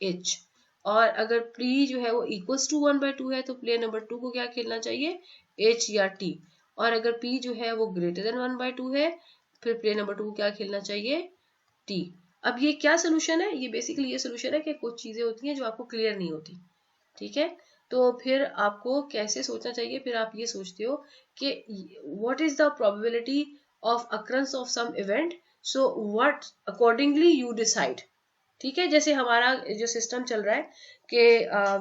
H। और अगर P जो है वो इक्वल्स टू 1/2 है तो प्लेयर नंबर 2 को क्या खेलना चाहिए, H या T। और अगर P जो है वो ग्रेटर देन 1/2 है फिर प्लेयर नंबर 2 को क्या खेलना चाहिए, T। अब ये क्या सोल्यूशन है, ये बेसिकली ये सोल्यूशन है कि कुछ चीजें होती हैं जो आपको क्लियर नहीं होती, ठीक है। तो फिर आपको कैसे सोचना चाहिए, फिर आप ये सोचते हो कि what is the probability of occurrence of some event, so what accordingly you decide, ठीक है। जैसे हमारा जो सिस्टम चल रहा है कि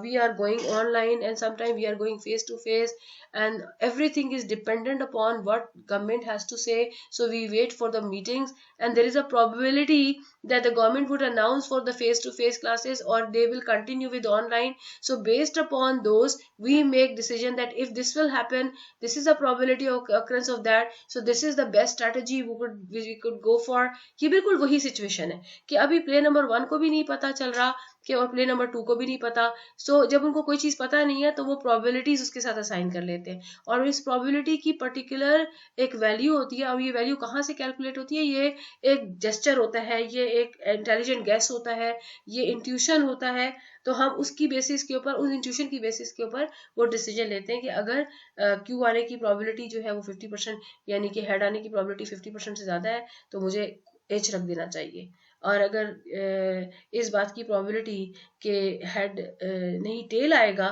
we are going online and sometime we are going face to face and everything is dependent upon what government has to say, so we wait for the meetings and there is a probability that the government would announce for the face to face classes or they will continue with online, so based upon those we make decision that if this will happen, this is the probability of occurrence of that, so this is the best strategy we could go for। ये बिल्कुल वही situation है कि अभी play number 1 को भी नहीं पता चल रहा कि और प्ले नंबर 2 को भी नहीं पता, सो जब उनको कोई चीज पता नहीं है तो वो प्रोबेबिलिटीज उसके साथ असाइन कर लेते हैं और इस प्रोबेबिलिटी की पर्टिकुलर एक वैल्यू होती है। और ये वैल्यू कहाँ से कैलकुलेट होती है, ये एक जेस्चर होता है, ये एक इंटेलिजेंट गैस होता है, ये इंट्यूशन होता है। तो हम उसकी बेसिस के ऊपर, उस इंट्यूशन की बेसिस के ऊपर वो डिसीजन लेते हैं कि अगर क्यू आने की प्रोबेबिलिटी जो है वो 50%, यानी कि हेड आने की प्रोबेबिलिटी 50% से ज्यादा है तो मुझे एच रख देना चाहिए। और अगर इस बात की प्रोबेबिलिटी कि हेड नहीं टेल आएगा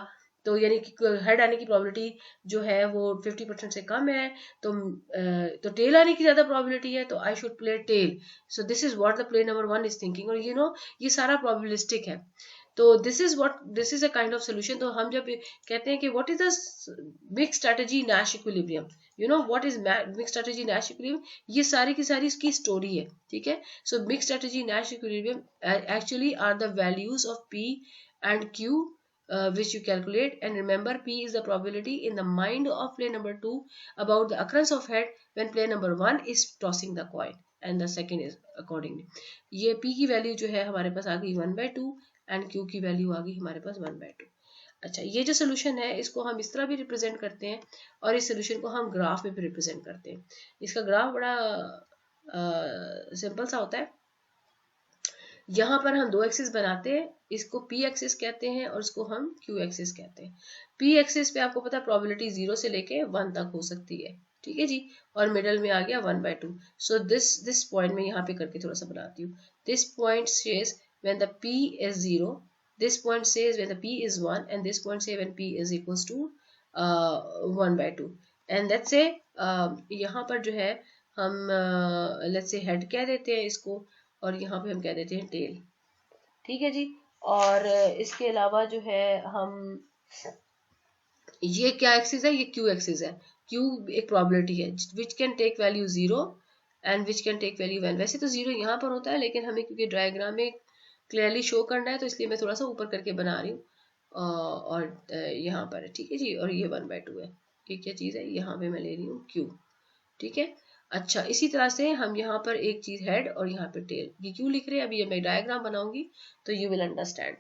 तो यानी कि हेड आने की प्रोबेबिलिटी जो है वो 50% से कम है तो टेल आने की ज्यादा प्रोबेबिलिटी है तो I should play tail. So this is what the play number 1 is thinking. और ये सारा प्रोबेबिलिस्टिक है। तो this is a kind of solution. तो हम जब कहते हैं कि what is the mix strategy Nash equilibrium, what is mix strategy Nash equilibrium, ये सारी की सारी इसकी स्टोरी है, ठीक है। So mix strategy Nash equilibrium actually are the values of P and Q which you calculate, and remember P is the probability in the mind of player number 2 about the occurrence of head when player number 1 is tossing the coin and the second is accordingly। ये P की value जो है हमारे पास आ गई 1/2 and Q की value आ गई हमारे पास 1/2। अच्छा, ये जो सोल्यूशन है इसको हम इस तरह भी रिप्रेजेंट करते हैं और इस सोल्यूशन को हम ग्राफ में भी रिप्रेजेंट करते हैं। इसका ग्राफ बड़ा सिंपल सा होता है। यहाँ पर हम दो एक्सिस बनाते हैं, इसको P एक्सिस कहते हैं और इसको हम Q एक्सिस कहते हैं। P एक्सिस पे आपको पता है प्रोबेबिलिटी 0 से लेके 1 तक हो सकती है, ठीक है जी। और मिडल में आ गया 1/2। सो दिस पॉइंट में यहाँ पे करके थोड़ा सा बनाती हूँ। This point says when the P is 0, this point says when the P is 1 and this point says when P is equals to 1/2। And let's say यहाँ पर जो है हम लेट्स से हेड कह देते हैं इसको और यहाँ पे हम कह देते हैं टेल, ठीक है जी। और इसके अलावा जो है हम ये क्या एक्सिस है, ये क्यू एक्सिस है। क्यू एक प्रोबेबिलिटी है which can take value 0 and which can take value 1। वैसे तो 0 यहाँ पर होता है लेकिन हमें क्योंकि डायग्राम में क्लियरली शो करना है तो इसलिए मैं थोड़ा सा ऊपर करके बना रही हूँ और यहाँ पर है, ठीक है जी। और ये 1/2 है। ये क्या चीज़ है, यहाँ पे मैं ले रही हूँ क्यू, ठीक है। अच्छा, इसी तरह से हम यहाँ पर एक चीज हेड और यहाँ पे टेल, ये क्यों लिख रहे हैं अभी मैं डायग्राम बनाऊंगी तो यू विल अंडरस्टैंड।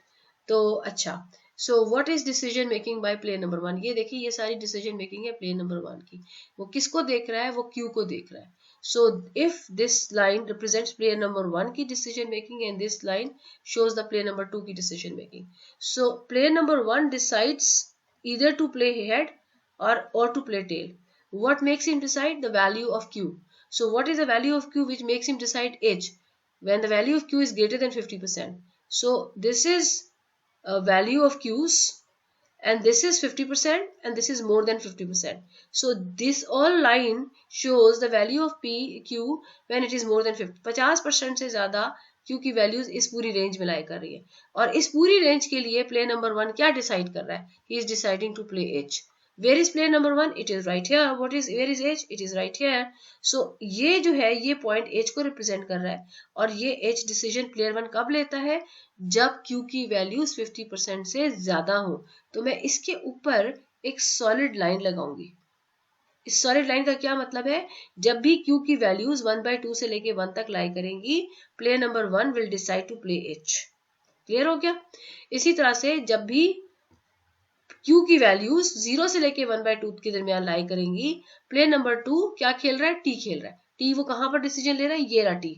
तो अच्छा, so what is decision making by player number 1। ये देखिए ये सारी डिसीजन मेकिंग है प्लेयर नंबर 1 की। वो किसको देख रहा है, वो क्यू को देख रहा है। So if this line represents player number 1 की decision making and this line shows the player number 2 की decision making. So player number 1 decides either to play head or to play tail। What makes him decide? The value of Q. So what is the value of Q which makes him decide H? When the value of Q is greater than 50%. So this is a value of Q's and this is 50% and this is more than 50%. So this all line shows the value of Q when it is more than 50। 50% से ज़्यादा Q की values इस पूरी range में लाई कर रही है और इस पूरी रेंज के लिए प्लेयर नंबर 1 क्या डिसाइड कर रहा है, he is deciding to play H। Where is player number 1? It is right here. Where is H? It is right here. So ये जो है ये पॉइंट H को रिप्रेजेंट कर रहा है और ये H डिसीजन प्लेयर 1 कब लेता है, जब Q की वैल्यूज 50% से ज्यादा हो। तो मैं इसके ऊपर एक सॉलिड लाइन लगाऊंगी, इस सॉलिड लाइन का क्या मतलब है, जब भी Q की वैल्यूज 1/2 से लेके 1 तक लाई करेंगी, player number 1 will decide to play H। Clear हो गया। इसी तरह से जब भी Q की वैल्यूज 0 से लेके 1/2 के दरमियान लाई करेंगी, प्लेयर नंबर 2 क्या खेल रहा है, T खेल रहा है। T वो कहां पर डिसीजन ले रहा है, ये रहा T,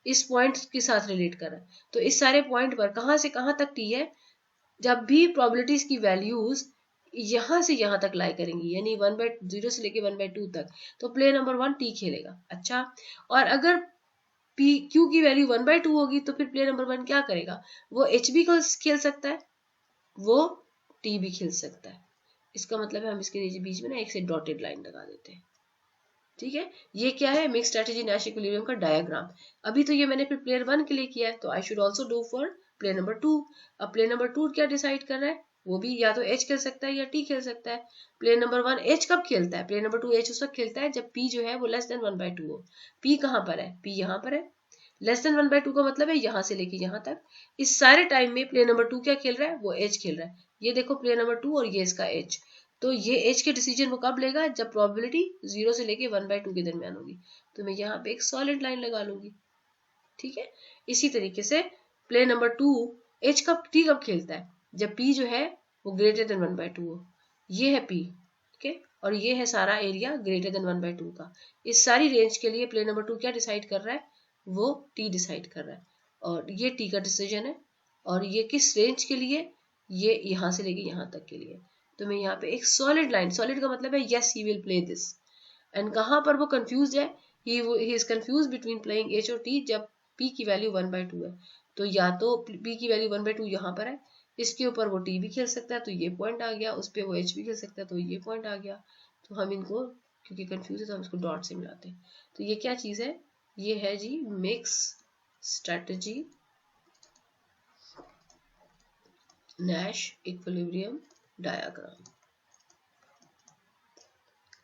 इस पॉइंट के साथ रिलेट कर रहा है। तो इस सारे पॉइंट पर कहां से कहां तक T है, जब भी प्रोबेबिलिटीज की वैल्यूज यहां से यहां तक लाई करेंगी, यानी 1/0 से लेके 1/2 तक, तो प्लेयर नंबर 1 T खेलेगा। अच्छा, और अगर Q की वैल्यू 1/2 होगी तो फिर प्लेयर नंबर 1 क्या करेगा, वो H भी खेल सकता है, वो T भी खेल सकता है। इसका मतलब है हम इसके नीचे बीच में ना एक से डॉटेड लाइन लगा देते हैं। ठीक है, ये क्या है, मिक्स स्ट्रेटजी नैश इक्विलिब्रियम का डायग्राम। अभी तो ये मैंने फिर प्लेयर 1 के लिए किया है, तो I should also do for player number 2। अब प्लेयर नंबर 2 क्या डिसाइड कर रहा है, वो भी या तो H खेल सकता है या T खेल सकता है। प्लेयर नंबर 1 H कब खेलता है, प्लेयर नंबर 2 H उस वक्त खेलता है जब P जो है वो लेस देन 1/2 हो। P कहां पर है, P यहाँ पर है। लेस देन 1/2 का मतलब है यहां से लेके यहां तक। इस सारे टाइम में प्लेयर नंबर 2 क्या खेल रहा है, वो H खेल रहा है। ये देखो प्लेयर नंबर 2 और ये इसका H। तो ये H के डिसीजन वो कब लेगा, जब प्रोबेबिलिटी 0 से लेके 1/2 के दरमियान होगी। तो मैं यहाँ पे एक सॉलिड लाइन लगा लूंगी। ठीक है, इसी तरीके से प्लेयर नंबर 2 H कब T कब खेलता है, जब P जो है वो ग्रेटर देन 1/2 हो। ये है P, ठीक है, और ये है सारा एरिया ग्रेटर देन 1/2 का। इस सारी रेंज के लिए प्लेयर नंबर 2 क्या डिसाइड कर रहा है, वो T डिसाइड कर रहा है, और ये T का डिसीजन है। और ये किस रेंज के लिए, ये यहां से लेके यहां तक के लिए। तो मैं यहाँ पे एक सॉलिड लाइन, सॉलिड का मतलब है yes he will play this. And कहां पर वो कंफ्यूज है, he is confuse between playing H और T जब P की वैल्यू 1/2 है। तो या तो P की वैल्यू 1/2 यहाँ पर है, इसके ऊपर वो T भी खेल सकता है तो ये पॉइंट आ गया, उस पर वो H भी खेल सकता है तो ये पॉइंट आ गया। तो हम इनको क्योंकि कंफ्यूज है तो हम इसको डॉट से मिलाते हैं। तो ये क्या चीज है, ये है जी mix strategy Nash equilibrium diagram.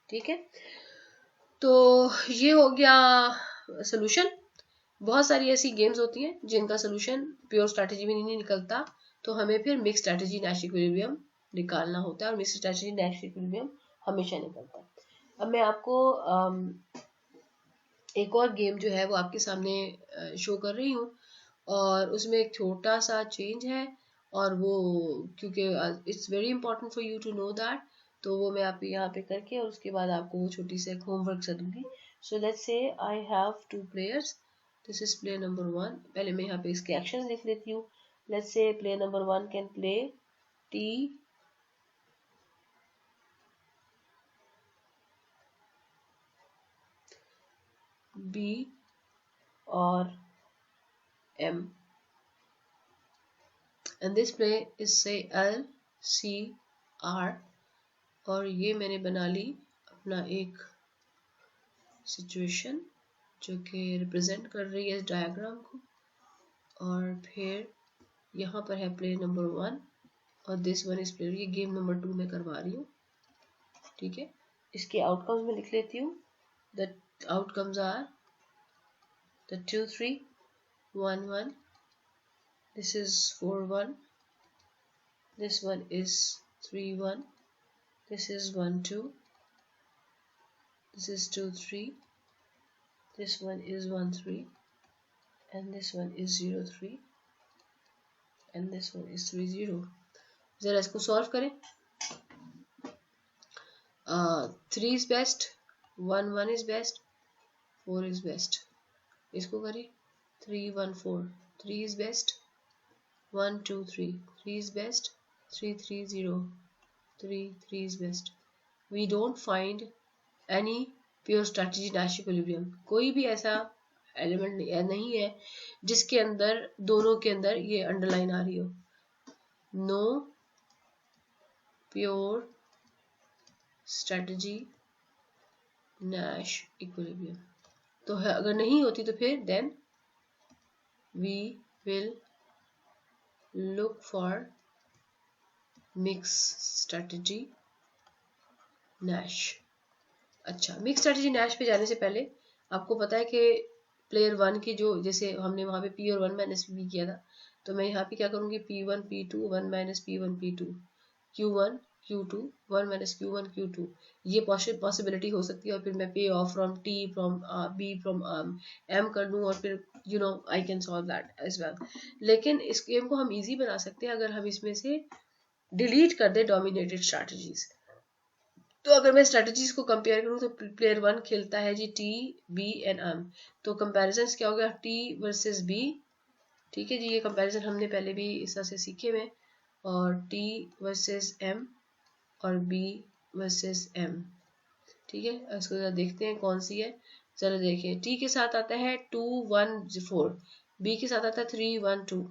ठीक है, तो ये हो गया सोल्यूशन। बहुत सारी ऐसी गेम्स होती हैं जिनका सोल्यूशन प्योर स्ट्रैटेजी में नहीं निकलता, तो हमें फिर मिक्स स्ट्रैटेजी नैश इक्विलिब्रियम निकालना होता है, और मिक्स स्ट्रैटेजी नैश इक्विलिब्रियम हमेशा निकलता है। अब मैं आपको एक और गेम जो है वो आपके सामने शो कर रही हूँ, और उसमें एक छोटा सा चेंज है, और वो क्योंकि it's very important for you to know that, तो वो मैं आप यहाँ पे करके और उसके बाद आपको वो छोटी सी होमवर्क से दूंगी। So let's say I have 2 players, this is player number 1। पहले मैं यहाँ पे इसके एक्शन लिख लेती हूँ। Let's say player number 1 can play T B और M, and this play is say L C R, और ये मैंने बना ली अपना एक सिचुएशन जो कि रिप्रेजेंट कर रही है इस डायग्राम को। और फिर यहाँ पर है प्लेयर नंबर 1 और दिस वन इज प्लेयर, ये गेम नंबर 2 में करवा रही हूँ। ठीक है, इसके आउटकम्स में लिख लेती हूँ। The outcomes are the 2-3 1-1, this is 4-1, this one is 3-1, this is 1-2, this is 2-3, this one is 1-3, and this one is 0-3, and this one is 3-0। जरा इसको सॉल्व करें। 3 is best, 1-1 is best, 4 is best। इसको करें 3-1-4, 3 is best, 1-2-3, 3 is best, 3-3-0, 3 is best। We don't find any pure strategy Nash equilibrium। कोई भी ऐसा element नहीं है जिसके अंदर दोनों के अंदर ये अंडरलाइन आ रही हो। No pure strategy Nash equilibrium। तो है, अगर नहीं होती तो फिर then we will look for mix strategy Nash। अच्छा, मिक्स स्ट्रेटजी Nash पे जाने से पहले आपको पता है कि प्लेयर 1 की जो, जैसे हमने वहां पे P और 1 माइनस P किया था, तो मैं यहाँ पे क्या करूंगी P1 P2 1 minus P1 P2 Q1 Q2, 1 minus Q1 Q2, ये पॉसिबिलिटी हो सकती है। और फिर मैं pay off from T from B from M कर दूँ, और फिर I can solve that as well. लेकिन इस गेम को हम इजी बना सकते हैं अगर हम इसमें से डिलीट कर दे डोमिनेटेड स्ट्रैटेजीज। तो अगर मैं स्ट्रैटेजीज को कंपेयर करूँ तो प्लेयर 1 खेलता है जी T B एंड M। तो कंपैरिजन क्या हो गया, T वर्सेस B। ठीक है जी, ये कंपैरिजन हमने पहले भी इस तरह से सीखे हुए। और T वर्सेस M और B वर्सेस M। ठीक है, इसको जरा देखते हैं कौन सी है। चलो देखिए, T के साथ आता है 2 1 4, B के साथ आता है 3 1 2।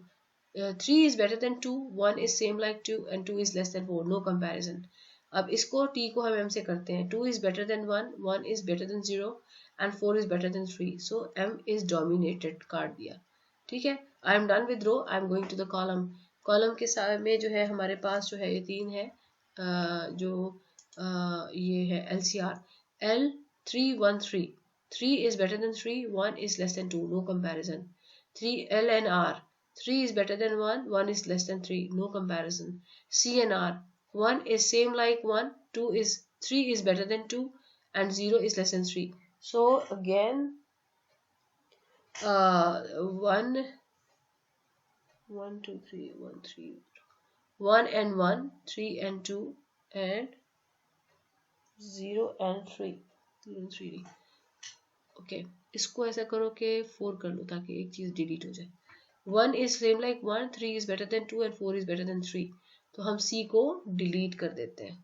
3 is better than 2, 1 is same like 2 and 2 is less than 4, no comparison। अब इसको T को हम M से करते हैं। 2 is better than 1, 1 is better than 0 and 4 is better than 3, so M is dominated, काट दिया। ठीक है, I am done with row, I am going to the column. Column के साथ में जो है हमारे पास जो है ये 3 है, जो ये है LCR L 3 1 3, 3 is better than 3, 1 is less than 2, no comparison। 3 L and R, 3 is better than 1, 1 is less than 3, no comparison। C and R, 1 is same like 1, 3 is better than 2 and 0 is less than 3। So again 1 1 2 3 1 3 1 and 1, 3 and 2 and 0 and 3, 0 and 3। Okay, इसको ऐसा करो कि 4 कर लो ताकि एक चीज delete हो जाए। 1 is same like 1, 3 is better than 2 and 4 is better than 3। तो हम C को डिलीट कर देते हैं।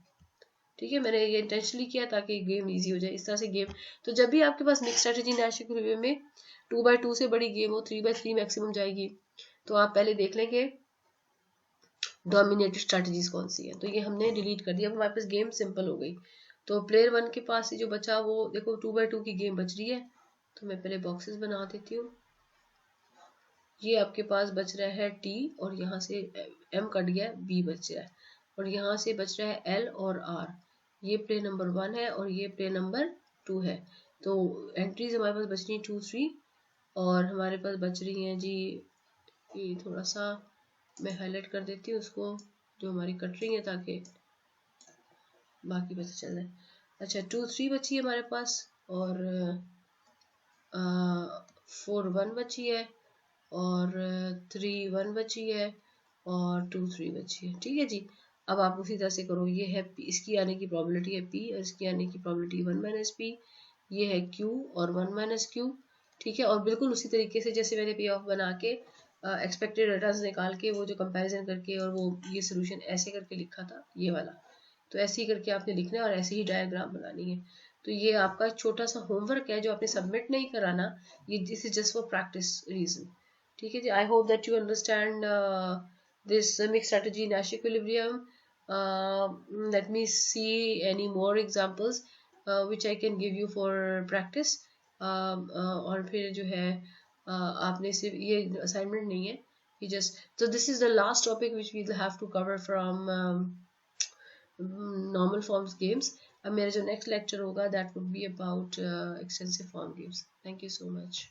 ठीक है, मैंने ये इंटेंशनली किया ताकि गेम इजी हो जाए इस तरह से गेम। तो जब भी आपके पास मिक्स स्ट्रेटजी नेशनल इक्विलिब्रियम में 2x2 से बड़ी गेम हो, 3x3 मैक्सिमम जाएगी, तो आप पहले देख लें कि डोमिनेटेड स्ट्रैटेजीज कौन सी है। तो ये हमने डिलीट कर दिया, अब हमारे पास गेम सिंपल हो गई। तो प्लेयर 1 के पास से जो बचा वो देखो 2x2 की गेम बच रही है। तो मैं पहले बॉक्सेस बना देती हूँ। ये आपके पास बच रहा है T और यहाँ से M कट गया, B बच रहा है, और यहाँ से बच रहा है L और R। ये प्लेयर नंबर 1 है और ये प्लेयर नंबर 2 है। तो एंट्रीज हमारे पास बच रही हैं 2 3, और हमारे पास बच रही हैं जी, ये थोड़ा सा मैं हाईलाइट कर देती हूँ उसको जो हमारी कट रही है ताकि बाकी पता चल जाए। अच्छा, 2 3 बची है हमारे पास, और 4 1 बची है, और 3 1 बची है, और 2 3 बची है। ठीक है जी, अब आप उसी तरह से करो। ये है इसकी आने की प्रोबेबिलिटी है P और इसकी आने की प्रोबेबिलिटी 1 माइनस P। ये है Q और 1 माइनस Q। ठीक है, और बिल्कुल उसी तरीके से जैसे मैंने पे ऑफ बना के एक्सपेक्टेड रिटर्न्स निकाल के वो जो कंपैरिजन करके और वो ये सोल्यूशन ऐसे करके लिखा था ये वाला, तो ऐसे ही करके आपने लिखना है और ऐसे ही डायग्राम बनानी है। तो ये आपका छोटा सा होमवर्क है जो आपने सबमिट नहीं कराना, ये this is just for practice reason. ठीक है जी, I hope that you understand this mix strategy Nash equilibrium। Let me see any more examples which I can give you for practice। और फिर जो है आपने सिर्फ ये असाइनमेंट नहीं है, ये जस्ट, तो this is the last topic which we have to cover from normal forms games. अब मेरा जो नेक्स्ट लेक्चर होगा that would be about extensive form games. Thank you so much.